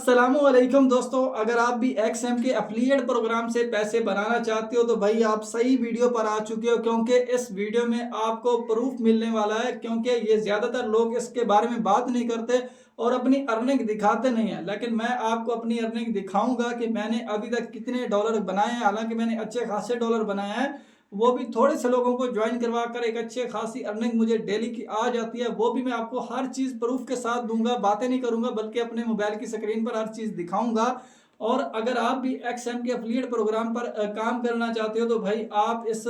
अस्सलामुअलैकुम दोस्तों, अगर आप भी XM के एफिलिएट प्रोग्राम से पैसे बनाना चाहते हो तो भाई आप सही वीडियो पर आ चुके हो, क्योंकि इस वीडियो में आपको प्रूफ मिलने वाला है। क्योंकि ये ज़्यादातर लोग इसके बारे में बात नहीं करते और अपनी अर्निंग दिखाते नहीं है, लेकिन मैं आपको अपनी अर्निंग दिखाऊंगा कि मैंने अभी तक कितने डॉलर बनाए हैं। हालांकि मैंने अच्छे खासे डॉलर बनाए हैं, वो भी थोड़े से लोगों को ज्वाइन करवा कर एक अच्छे खासी अर्निंग मुझे डेली की आ जाती है। वो भी मैं आपको हर चीज़ प्रूफ के साथ दूंगा, बातें नहीं करूंगा बल्कि अपने मोबाइल की स्क्रीन पर हर चीज़ दिखाऊंगा। और अगर आप भी XM के एफिलिएट प्रोग्राम पर काम करना चाहते हो तो भाई आप इस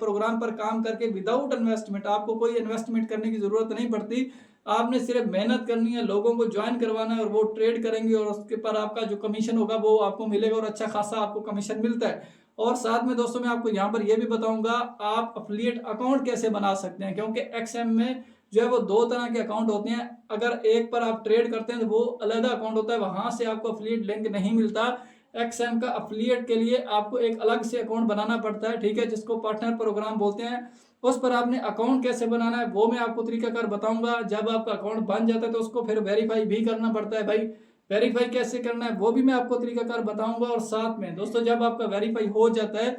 प्रोग्राम पर काम करके विदाउट इन्वेस्टमेंट, आपको कोई इन्वेस्टमेंट करने की ज़रूरत नहीं पड़ती। आपने सिर्फ मेहनत करनी है, लोगों को ज्वाइन करवाना है और वो ट्रेड करेंगे और उसके पर आपका जो कमीशन होगा वो आपको मिलेगा और अच्छा खासा आपको कमीशन मिलता है। और साथ में दोस्तों मैं आपको यहाँ पर यह भी बताऊंगा आप एफिलिएट अकाउंट कैसे बना सकते हैं, क्योंकि XM में जो है वो दो तरह के अकाउंट होते हैं। अगर एक पर आप ट्रेड करते हैं तो वो अलग अकाउंट होता है, वहां से आपको एफिलिएट लिंक नहीं मिलता। XM का एफिलिएट के लिए आपको एक अलग से अकाउंट बनाना पड़ता है, ठीक है, जिसको पार्टनर प्रोग्राम बोलते हैं। उस पर आपने अकाउंट कैसे बनाना है वो मैं आपको तरीकाकार बताऊंगा। जब आपका अकाउंट बन जाता है तो उसको फिर वेरीफाई भी करना पड़ता है। भाई वेरीफाई कैसे करना है वो भी मैं आपको तरीकाकार बताऊंगा। और साथ में दोस्तों जब आपका वेरीफाई हो जाता है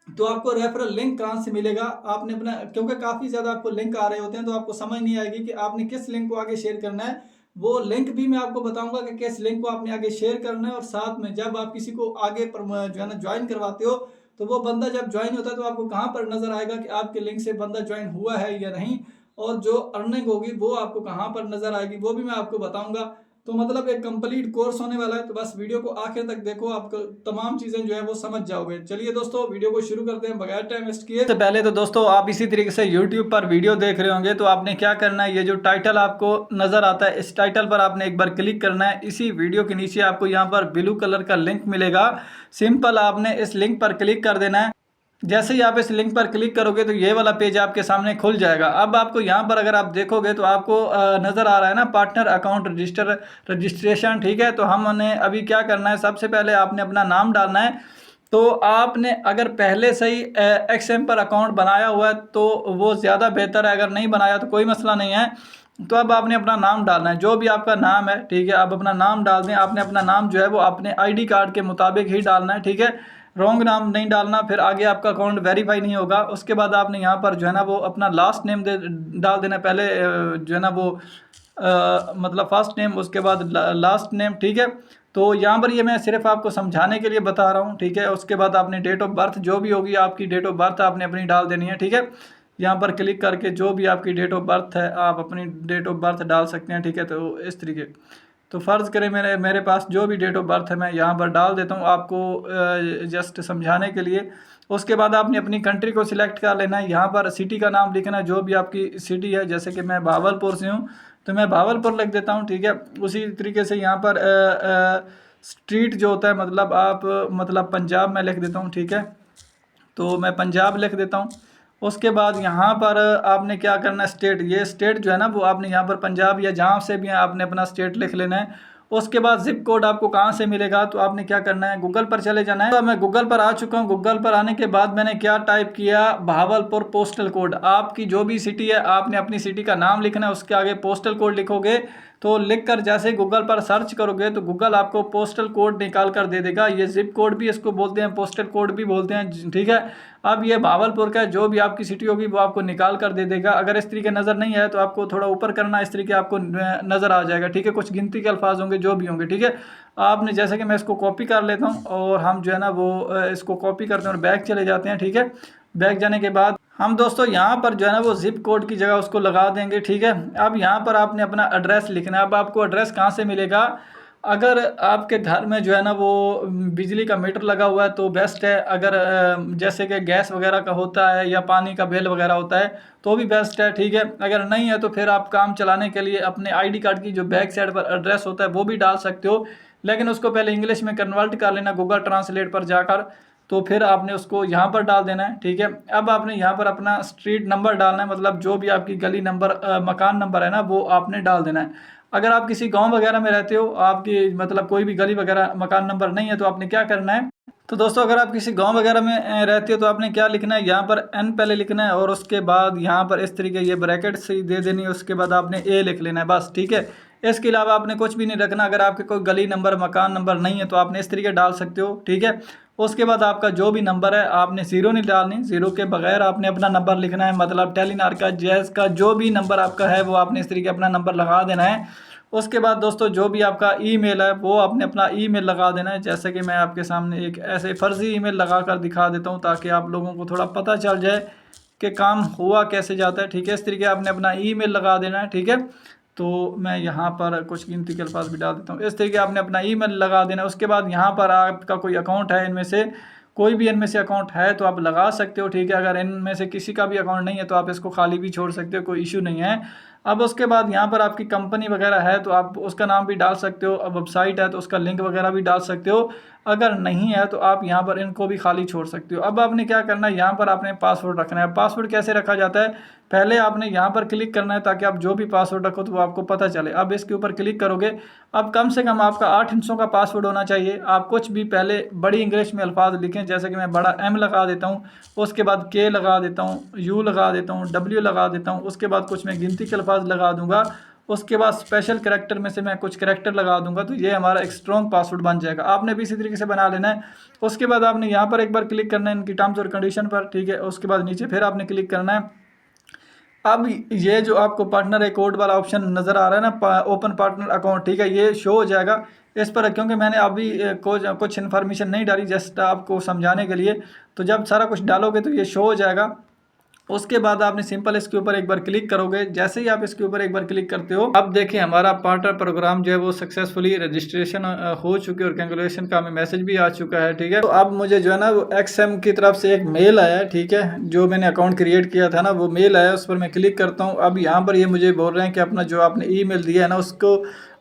तो आपको रेफरल लिंक कहाँ से मिलेगा, आपने अपना, क्योंकि काफ़ी ज़्यादा आपको लिंक आ रहे होते हैं तो आपको समझ नहीं आएगी कि आपने किस लिंक को आगे शेयर करना है। वो लिंक भी मैं आपको बताऊंगा कि किस लिंक को आपने आगे शेयर करना है। और साथ में जब आप किसी को आगे पर जो है ना ज्वाइन करवाते हो तो वो बंदा जब ज्वाइन होता है तो आपको कहाँ पर नजर आएगा कि आपके लिंक से बंदा ज्वाइन हुआ है या नहीं, और जो अर्निंग होगी वो आपको कहाँ पर नजर आएगी वो भी मैं आपको बताऊंगा। तो मतलब एक कंप्लीट कोर्स होने वाला है, तो बस वीडियो को आखिर तक देखो, आपको तमाम चीजें जो है वो समझ जाओगे। चलिए दोस्तों वीडियो को शुरू करते हैं बगैर टाइम वेस्ट किए। तो पहले तो दोस्तों आप इसी तरीके से YouTube पर वीडियो देख रहे होंगे तो आपने क्या करना है, ये जो टाइटल आपको नजर आता है इस टाइटल पर आपने एक बार क्लिक करना है। इसी वीडियो के नीचे आपको यहाँ पर ब्लू कलर का लिंक मिलेगा, सिंपल आपने इस लिंक पर क्लिक कर देना है। जैसे ही आप इस लिंक पर क्लिक करोगे तो ये वाला पेज आपके सामने खुल जाएगा। अब आपको यहाँ पर अगर आप देखोगे तो आपको नज़र आ रहा है ना पार्टनर अकाउंट रजिस्ट्रेशन, ठीक है। तो हमने अभी क्या करना है, सबसे पहले आपने अपना नाम डालना है। तो आपने अगर पहले से ही XM पर अकाउंट बनाया हुआ है तो वो ज़्यादा बेहतर है, अगर नहीं बनाया तो कोई मसला नहीं है। तो अब आपने अपना नाम डालना है, जो भी आपका नाम है, ठीक है। आप अपना नाम डाल दें, आपने अपना नाम जो है वो अपने ID कार्ड के मुताबिक ही डालना है, ठीक है। रॉन्ग नाम नहीं डालना, फिर आगे आपका अकाउंट वेरीफाई नहीं होगा। उसके बाद आपने यहाँ पर जो है ना वो अपना लास्ट नेम डाल देना, पहले जो है ना वो मतलब फर्स्ट नेम, उसके बाद लास्ट नेम, ठीक है। तो यहाँ पर ये मैं सिर्फ आपको समझाने के लिए बता रहा हूँ, ठीक है। उसके बाद आपने डेट ऑफ बर्थ जो भी होगी आपकी डेट ऑफ बर्थ आपने अपनी डाल देनी है, ठीक है। यहाँ पर क्लिक करके जो भी आपकी डेट ऑफ बर्थ है आप अपनी डेट ऑफ बर्थ डाल सकते हैं, ठीक है। तो इस तरीके, तो फ़र्ज़ करें मेरे पास जो भी डेट ऑफ बर्थ है मैं यहाँ पर डाल देता हूँ आपको जस्ट समझाने के लिए। उसके बाद आपने अपनी कंट्री को सिलेक्ट कर लेना है, यहाँ पर सिटी का नाम लिखना है जो भी आपकी सिटी है। जैसे कि मैं भावलपुर से हूँ तो मैं भावलपुर लिख देता हूँ, ठीक है। उसी तरीके से यहाँ पर स्ट्रीट जो होता है मतलब आप मतलब पंजाब में लिख देता हूँ, ठीक है। तो मैं पंजाब लिख देता हूँ। उसके बाद यहाँ पर आपने क्या करना है, स्टेट, ये स्टेट जो है ना वो आपने यहाँ पर पंजाब या जहाँ से भी है आपने अपना स्टेट लिख लेना है। उसके बाद जिप कोड आपको कहाँ से मिलेगा, तो आपने क्या करना है, गूगल पर चले जाना है। तो मैं गूगल पर आ चुका हूँ। गूगल पर आने के बाद मैंने क्या टाइप किया, भावलपुर पोस्टल कोड। आपकी जो भी सिटी है आपने अपनी सिटी का नाम लिखना है, उसके आगे पोस्टल कोड लिखोगे। तो लिख कर जैसे गूगल पर सर्च करोगे तो गूगल आपको पोस्टल कोड निकाल कर दे देगा। ये जिप कोड भी इसको बोलते हैं, पोस्टल कोड भी बोलते हैं, ठीक है। अब ये भावलपुर का जो भी आपकी सिटी होगी वो आपको निकाल कर दे देगा। अगर इस तरीके नज़र नहीं आए तो आपको थोड़ा ऊपर करना, इस तरीके आपको नज़र आ जाएगा, ठीक है। कुछ गिनती के अल्फाज होंगे जो भी होंगे, ठीक है। आपने जैसे कि मैं इसको कॉपी कर लेता हूँ और हम जो है ना वो इसको कॉपी करते हैं और बैक चले जाते हैं, ठीक है। बैक जाने के बाद हम दोस्तों यहाँ पर जो है ना वो जिप कोड की जगह उसको लगा देंगे, ठीक है। अब यहाँ पर आपने अपना एड्रेस लिखना है। अब आपको एड्रेस कहाँ से मिलेगा, अगर आपके घर में जो है ना वो बिजली का मीटर लगा हुआ है तो बेस्ट है। अगर जैसे कि गैस वगैरह का होता है या पानी का बिल वगैरह होता है तो भी बेस्ट है, ठीक है। अगर नहीं है तो फिर आप काम चलाने के लिए अपने ID कार्ड की जो बैक साइड पर एड्रेस होता है वो भी डाल सकते हो, लेकिन उसको पहले इंग्लिश में कन्वर्ट कर लेना गूगल ट्रांसलेट पर जाकर। तो फिर आपने उसको यहाँ पर डाल देना है, ठीक है। अब आपने यहाँ पर अपना स्ट्रीट नंबर डालना है, मतलब जो भी आपकी गली नंबर मकान नंबर है ना वो आपने डाल देना है। अगर आप किसी गांव वगैरह में रहते हो, आपकी मतलब कोई भी गली वगैरह मकान नंबर नहीं है, तो आपने क्या करना है, तो दोस्तों अगर आप किसी गांव वगैरह में रहते हो तो आपने क्या लिखना है, यहाँ पर N पहले लिखना है और उसके बाद यहाँ पर इस तरीके ये ब्रैकेट से दे देनी है। उसके बाद आपने A लिख लेना है, बस, ठीक है। इसके अलावा आपने कुछ भी नहीं रखना। अगर आपके कोई गली नंबर मकान नंबर नहीं है तो आपने इस तरीके डाल सकते हो, ठीक है। उसके बाद आपका जो भी नंबर है आपने ज़ीरो नहीं डालनी, ज़ीरो के बगैर आपने अपना नंबर लिखना है, मतलब टेलीनार का जैज़ का जो भी नंबर आपका है वो आपने इस तरीके अपना नंबर लगा देना है। उसके बाद दोस्तों जो भी आपका ईमेल है वो आपने अपना ईमेल लगा देना है। जैसे कि मैं आपके सामने एक ऐसे फ़र्ज़ी ईमेल लगा कर दिखा देता हूँ ताकि आप लोगों को थोड़ा पता चल जाए कि काम हुआ कैसे जाता है, ठीक है। इस तरीके आपने अपना ईमेल लगा देना है, ठीक है। तो मैं यहाँ पर कुछ कीमती के अल्फाज भी डाल देता हूँ। इस तरीके आपने अपना ईमेल लगा देना है। उसके बाद यहाँ पर आपका कोई अकाउंट है, इनमें से कोई भी इनमें से अकाउंट है तो आप लगा सकते हो, ठीक है। अगर इनमें से किसी का भी अकाउंट नहीं है तो आप इसको खाली भी छोड़ सकते हो, कोई इशू नहीं है। अब उसके बाद यहाँ पर आपकी कंपनी वगैरह है तो आप उसका नाम भी डाल सकते हो। अब वेबसाइट है तो उसका लिंक वगैरह भी डाल सकते हो। अगर नहीं है तो आप यहाँ पर इनको भी खाली छोड़ सकते हो। अब आपने क्या करना है, यहाँ पर आपने पासवर्ड रखना है। पासवर्ड कैसे रखा जाता है, पहले आपने यहाँ पर क्लिक करना है ताकि आप जो भी पासवर्ड रखो तो वो आपको पता चले। अब इसके ऊपर क्लिक करोगे, अब कम से कम आपका 8 हिस्सों का पासवर्ड होना चाहिए। आप कुछ भी पहले बड़ी इंग्लिश में अल्फाज लिखें, जैसे कि मैं बड़ा M लगा देता हूँ, उसके बाद K लगा देता हूँ, U लगा देता हूँ, W लगा देता हूँ, उसके बाद कुछ मैं गिनती के अल्फाज लगा दूंगा, उसके बाद स्पेशल करैक्टर में से मैं कुछ करैक्टर लगा दूंगा, तो ये हमारा एक स्ट्रॉन्ग पासवर्ड बन जाएगा। आपने भी इसी तरीके से बना लेना है। उसके बाद आपने यहाँ पर एक बार क्लिक करना है इनकी टर्म्स और कंडीशन पर, ठीक है। उसके बाद नीचे फिर आपने क्लिक करना है। अब ये जो आपको पार्टनर अकाउंट वाला ऑप्शन नज़र आ रहा है ना, ओपन पार्टनर अकाउंट, ठीक है, ये शो हो जाएगा इस पर, क्योंकि मैंने अभी कुछ इन्फॉर्मेशन नहीं डाली जस्ट आपको समझाने के लिए। तो जब सारा कुछ डालोगे तो ये शो हो जाएगा। उसके बाद आपने सिंपल इसके ऊपर एक बार क्लिक करोगे। जैसे ही आप इसके ऊपर एक बार क्लिक करते हो, अब देखिए हमारा पार्टनर प्रोग्राम जो है वो सक्सेसफुली रजिस्ट्रेशन हो चुकी है और कैंगुलेशन का हमें मैसेज भी आ चुका है, ठीक है। तो अब मुझे जो है ना वो XM की तरफ से एक मेल आया है, ठीक है। जो मैंने अकाउंट क्रिएट किया था ना वो मेल आया, उस पर मैं क्लिक करता हूँ। अब यहाँ पर ये मुझे बोल रहे हैं कि अपना जो आपने ईमेल दिया है ना उसको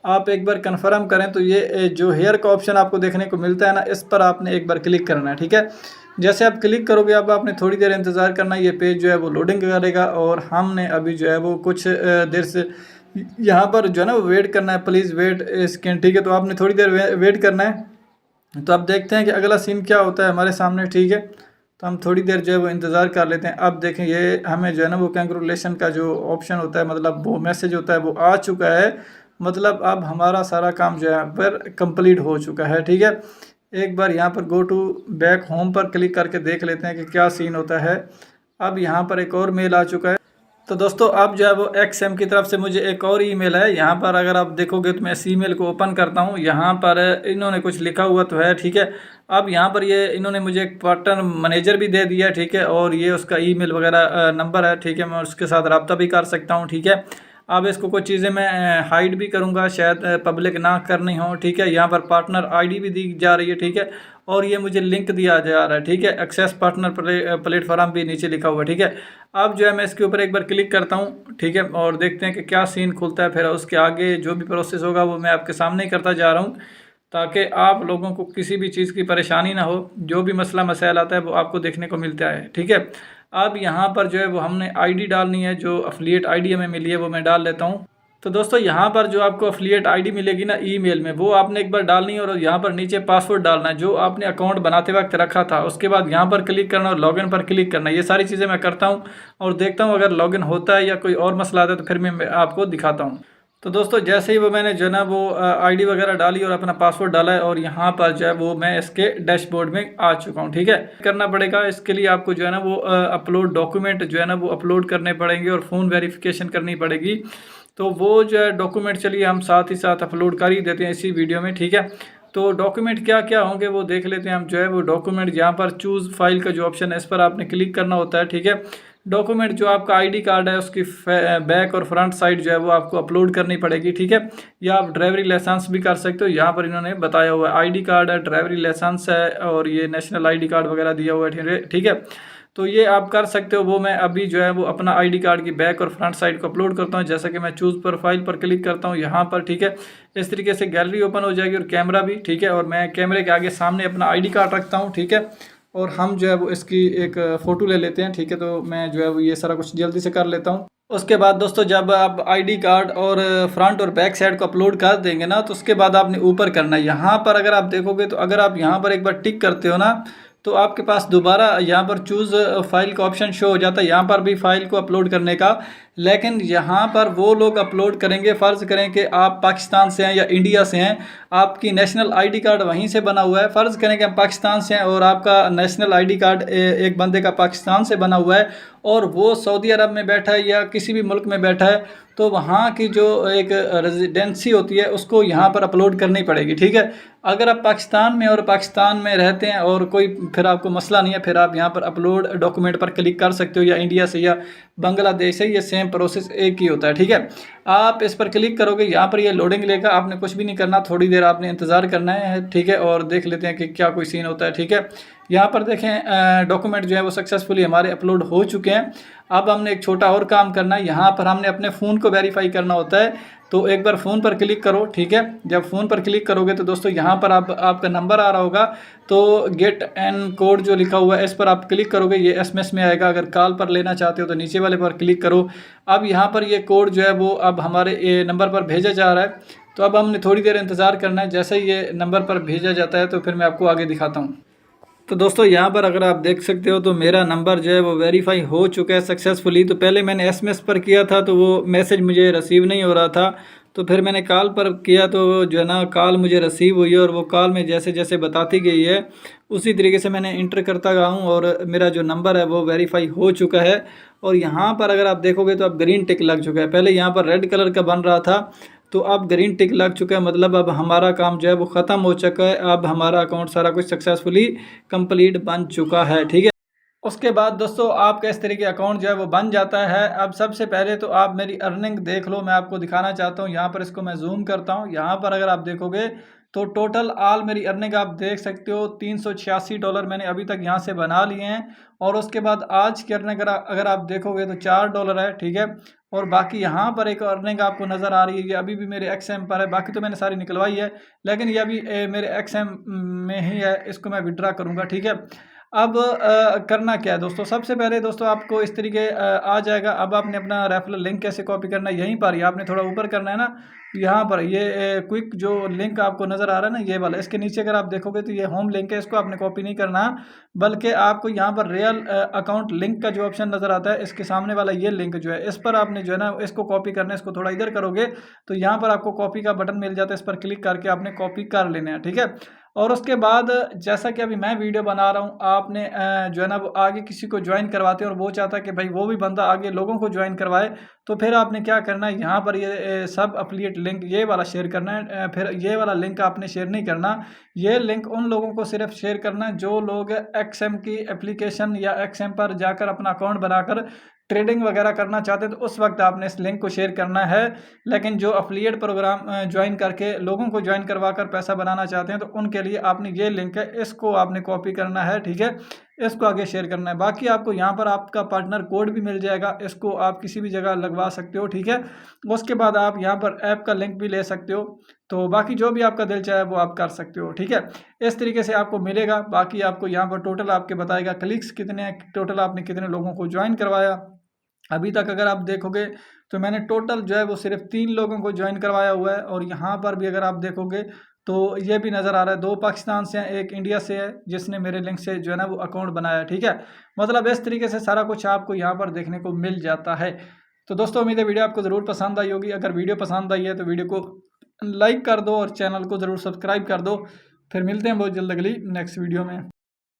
आप एक बार कन्फर्म करें। तो ये जो हेयर का ऑप्शन आपको देखने को मिलता है ना, इस पर आपने एक बार क्लिक करना है, ठीक है। जैसे आप क्लिक करोगे अब आपने थोड़ी देर इंतज़ार करना है, ये पेज जो है वो लोडिंग करेगा। और हमने अभी जो है वो कुछ देर से यहाँ पर जो है ना वेट करना है, प्लीज़ वेट सेकेंड, ठीक है। तो आपने थोड़ी देर वेट करना है। तो अब देखते हैं कि अगला सीन क्या होता है हमारे सामने, ठीक है। तो हम थोड़ी देर जो है वो इंतज़ार कर लेते हैं। अब देखें ये हमें जो है ना वो कैंगुलेशन का जो ऑप्शन होता है, मतलब वो मैसेज होता है वो आ चुका है। मतलब अब हमारा सारा काम जो है पर कंप्लीट हो चुका है, ठीक है। एक बार यहाँ पर गो टू बैक होम पर क्लिक करके देख लेते हैं कि क्या सीन होता है। अब यहाँ पर एक और मेल आ चुका है। तो दोस्तों अब जो है वो XM की तरफ से मुझे एक और ईमेल है। यहाँ पर अगर आप देखोगे तो मैं इस ईमेल को ओपन करता हूँ। यहाँ पर इन्होंने कुछ लिखा हुआ तो है, ठीक है। अब यहाँ पर ये इन्होंने मुझे एक पार्टनर मैनेजर भी दे दिया, ठीक है। और ये उसका ईमेल वगैरह नंबर है, ठीक है। मैं उसके साथ रब्ता भी कर सकता हूँ, ठीक है। अब इसको कुछ चीज़ें मैं हाइड भी करूँगा, शायद पब्लिक ना करनी हो, ठीक है। यहाँ पर पार्टनर ID भी दी जा रही है, ठीक है। और ये मुझे लिंक दिया जा रहा है, ठीक है। एक्सेस पार्टनर प्लेटफॉर्म भी नीचे लिखा हुआ है, ठीक है। अब जो है मैं इसके ऊपर एक बार क्लिक करता हूँ, ठीक है। और देखते हैं कि क्या सीन खुलता है। फिर उसके आगे जो भी प्रोसेस होगा वो मैं आपके सामने ही करता जा रहा हूँ ताकि आप लोगों को किसी भी चीज़ की परेशानी ना हो। जो भी मसला मसाइल आता है वो आपको देखने को मिलता है, ठीक है। अब यहाँ पर जो है वो हमने ID डालनी है, जो एफिलिएट ID हमें मिली है वो मैं डाल लेता हूँ। तो दोस्तों यहाँ पर जो आपको एफिलिएट ID मिलेगी ना ईमेल में, वो आपने एक बार डालनी है। और यहाँ पर नीचे पासवर्ड डालना है जो आपने अकाउंट बनाते वक्त रखा था। उसके बाद यहाँ पर क्लिक करना और लॉगिन पर क्लिक करना है। ये सारी चीज़ें मैं करता हूँ और देखता हूँ अगर लॉगिन होता है या कोई और मसला आता है तो फिर मैं आपको दिखाता हूँ। तो दोस्तों जैसे ही वो मैंने जो है ना वो ID वगैरह डाली और अपना पासवर्ड डाला है और यहाँ पर जो है वो मैं इसके डैशबोर्ड में आ चुका हूँ, ठीक है। करना पड़ेगा इसके लिए आपको जो है ना वो अपलोड डॉक्यूमेंट जो है ना वो अपलोड करने पड़ेंगे और फ़ोन वेरिफिकेशन करनी पड़ेगी। तो वो जो है डॉक्यूमेंट चलिए हम साथ ही साथ अपलोड कर ही देते हैं इसी वीडियो में, ठीक है। तो डॉक्यूमेंट क्या क्या होंगे वो देख लेते हैं हम। जो है वो डॉक्यूमेंट यहाँ पर चूज़ फाइल का जो ऑप्शन है इस पर आपने क्लिक करना होता है, ठीक है। डॉक्यूमेंट जो आपका ID कार्ड है उसकी बैक और फ्रंट साइड जो है वो आपको अपलोड करनी पड़ेगी, ठीक है। या आप ड्राइवरी लाइसेंस भी कर सकते हो। यहाँ पर इन्होंने बताया हुआ है ID कार्ड है, ड्राइवरी लाइसेंस है और ये नेशनल ID कार्ड वगैरह दिया हुआ है, ठीक है। तो ये आप कर सकते हो। वो मैं अभी जो है वो अपना ID कार्ड की बैक और फ्रंट साइड को अपलोड करता हूँ। जैसा कि मैं चूज़ प्रोफाइल पर क्लिक करता हूँ यहाँ पर, ठीक है। इस तरीके से गैलरी ओपन हो जाएगी और कैमरा भी, ठीक है। और मैं कैमरे के आगे सामने अपना ID कार्ड रखता हूँ, ठीक है। और हम जो है वो इसकी एक फ़ोटो ले लेते हैं, ठीक है। तो मैं जो है वो ये सारा कुछ जल्दी से कर लेता हूँ। उसके बाद दोस्तों जब आप ID कार्ड और फ्रंट और बैक साइड को अपलोड कर देंगे ना तो उसके बाद आपने ऊपर करना है। यहाँ पर अगर आप देखोगे तो अगर आप यहाँ पर एक बार टिक करते हो ना तो आपके पास दोबारा यहाँ पर चूज़ फाइल का ऑप्शन शो हो जाता है। यहाँ पर भी फाइल को अपलोड करने का, लेकिन यहाँ पर वो लोग अपलोड करेंगे, फ़र्ज़ करें कि आप पाकिस्तान से हैं या इंडिया से हैं, आपकी नेशनल आईडी कार्ड वहीं से बना हुआ है। फ़र्ज़ करें कि हम पाकिस्तान से हैं और आपका नेशनल आईडी कार्ड एक बंदे का पाकिस्तान से बना हुआ है और वो सऊदी अरब में बैठा है या किसी भी मुल्क में बैठा है, तो वहाँ की जो एक रेजिडेंसी होती है उसको यहाँ पर अपलोड करनी पड़ेगी, ठीक है। अगर आप पाकिस्तान में और पाकिस्तान में रहते हैं और कोई फिर आपको मसला नहीं है, फिर आप यहाँ पर अपलोड डॉक्यूमेंट पर क्लिक कर सकते हो, या इंडिया से या बांग्लादेश से, ये सेम प्रोसेस एक ही होता है, ठीक है। आप इस पर क्लिक करोगे, यहाँ पर ये लोडिंग लेगा, आपने कुछ भी नहीं करना, थोड़ी देर आपने इंतज़ार करना है, ठीक है। और देख लेते हैं कि क्या कोई सीन होता है, ठीक है। यहाँ पर देखें डॉक्यूमेंट जो है वो सक्सेसफुली हमारे अपलोड हो चुके हैं। अब हमने एक छोटा और काम करना है, यहाँ पर हमने अपने फ़ोन को वेरीफाई करना होता है। तो एक बार फ़ोन पर क्लिक करो, ठीक है। जब फ़ोन पर क्लिक करोगे तो दोस्तों यहाँ पर आपका नंबर आ रहा होगा, तो गेट एन कोड जो लिखा हुआ है इस पर आप क्लिक करोगे, ये एसएमएस में आएगा। अगर कॉल पर लेना चाहते हो तो नीचे वाले पर क्लिक करो। अब यहाँ पर ये कोड जो है वो अब हमारे नंबर पर भेजा जा रहा है, तो अब हमने थोड़ी देर इंतज़ार करना है। जैसे ही ये नंबर पर भेजा जाता है तो फिर मैं आपको आगे दिखाता हूँ। तो दोस्तों यहाँ पर अगर आप देख सकते हो तो मेरा नंबर जो है वो वेरीफाई हो चुका है सक्सेसफुली। तो पहले मैंने एसएमएस पर किया था तो वो मैसेज मुझे रिसीव नहीं हो रहा था, तो फिर मैंने कॉल पर किया तो जो है ना कॉल मुझे रिसीव हुई है, और वो कॉल में जैसे जैसे बताती गई है उसी तरीके से मैंने इंटर करता गया हूँ और मेरा जो नंबर है वो वेरीफाई हो चुका है। और यहाँ पर अगर आप देखोगे तो अब ग्रीन टिक लग चुका है, पहले यहाँ पर रेड कलर का बन रहा था, तो अब ग्रीन टिक लग चुका है, मतलब अब हमारा काम जो है वो ख़त्म हो चुका है। अब हमारा अकाउंट सारा कुछ सक्सेसफुली कंप्लीट बन चुका है, ठीक है। उसके बाद दोस्तों आपका इस तरीके अकाउंट जो है वो बन जाता है। अब सबसे पहले तो आप मेरी अर्निंग देख लो, मैं आपको दिखाना चाहता हूँ। यहाँ पर इसको मैं जूम करता हूँ, यहाँ पर अगर आप देखोगे तो टोटल ऑल मेरी अर्निंग आप देख सकते हो $386 मैंने अभी तक यहाँ से बना लिए हैं। और उसके बाद आज की अर्निंग अगर आप देखोगे तो $4 है, ठीक है। और बाकी यहाँ पर एक अर्निंग आपको नज़र आ रही है, ये अभी भी मेरे एक्सएम पर है, बाकी तो मैंने सारी निकलवाई है, लेकिन ये अभी मेरे एक्सएम में ही है, इसको मैं विड्रा करूँगा, ठीक है। अब करना क्या है दोस्तों, सबसे पहले दोस्तों आपको इस तरीके आ जाएगा। अब आपने अपना रेफरल लिंक कैसे कॉपी करना है, यहीं पर ही आपने थोड़ा ऊपर करना है ना, यहाँ पर ये क्विक जो लिंक आपको नज़र आ रहा है ना, ये वाला, इसके नीचे अगर आप देखोगे तो ये होम लिंक है, इसको आपने कॉपी नहीं करना, बल्कि आपको यहाँ पर रियल अकाउंट लिंक का जो ऑप्शन नज़र आता है इसके सामने वाला ये लिंक जो है, इस पर आपने जो है ना इसको कॉपी करना है। इसको थोड़ा इधर करोगे तो यहाँ पर आपको कॉपी का बटन मिल जाता है, इस पर क्लिक करके आपने कॉपी कर लेना है, ठीक है। और उसके बाद जैसा कि अभी मैं वीडियो बना रहा हूँ, आपने जो है ना वो आगे किसी को ज्वाइन करवाते हैं और वो चाहता है कि भाई वो भी बंदा आगे लोगों को ज्वाइन करवाए, तो फिर आपने क्या करना है, यहाँ पर ये सब अफिलिएट लिंक ये वाला शेयर करना है। फिर ये वाला लिंक आपने शेयर नहीं करना, ये लिंक उन लोगों को सिर्फ शेयर करना है जो लोग एक्सएम की एप्लीकेशन या एक्सएम पर जाकर अपना अकाउंट बनाकर ट्रेडिंग वगैरह करना चाहते हैं, तो उस वक्त आपने इस लिंक को शेयर करना है। लेकिन जो अफिलिएट प्रोग्राम ज्वाइन करके लोगों को ज्वाइन करवा कर पैसा बनाना चाहते हैं, तो उनके लिए आपने ये लिंक है, इसको आपने कॉपी करना है, ठीक है। इसको आगे शेयर करना है। बाकी आपको यहाँ पर आपका पार्टनर कोड भी मिल जाएगा, इसको आप किसी भी जगह लगवा सकते हो, ठीक है। उसके बाद आप यहाँ पर ऐप का लिंक भी ले सकते हो, तो बाकी जो भी आपका दिल चाहे वो आप कर सकते हो, ठीक है। इस तरीके से आपको मिलेगा। बाकी आपको यहाँ पर टोटल आपके बताएगा क्लिक्स कितने हैं, टोटल आपने कितने लोगों को ज्वाइन करवाया। अभी तक अगर आप देखोगे तो मैंने टोटल जो है वो सिर्फ 3 लोगों को ज्वाइन करवाया हुआ है। और यहाँ पर भी अगर आप देखोगे तो ये भी नज़र आ रहा है, 2 पाकिस्तान से हैं, 1 इंडिया से है, जिसने मेरे लिंक से जो है ना वो अकाउंट बनाया, ठीक है। मतलब इस तरीके से सारा कुछ आपको यहाँ पर देखने को मिल जाता है। तो दोस्तों उम्मीद है वीडियो आपको ज़रूर पसंद आई होगी। अगर वीडियो पसंद आई है तो वीडियो को लाइक कर दो और चैनल को ज़रूर सब्सक्राइब कर दो। फिर मिलते हैं बहुत जल्द अगली नेक्स्ट वीडियो में।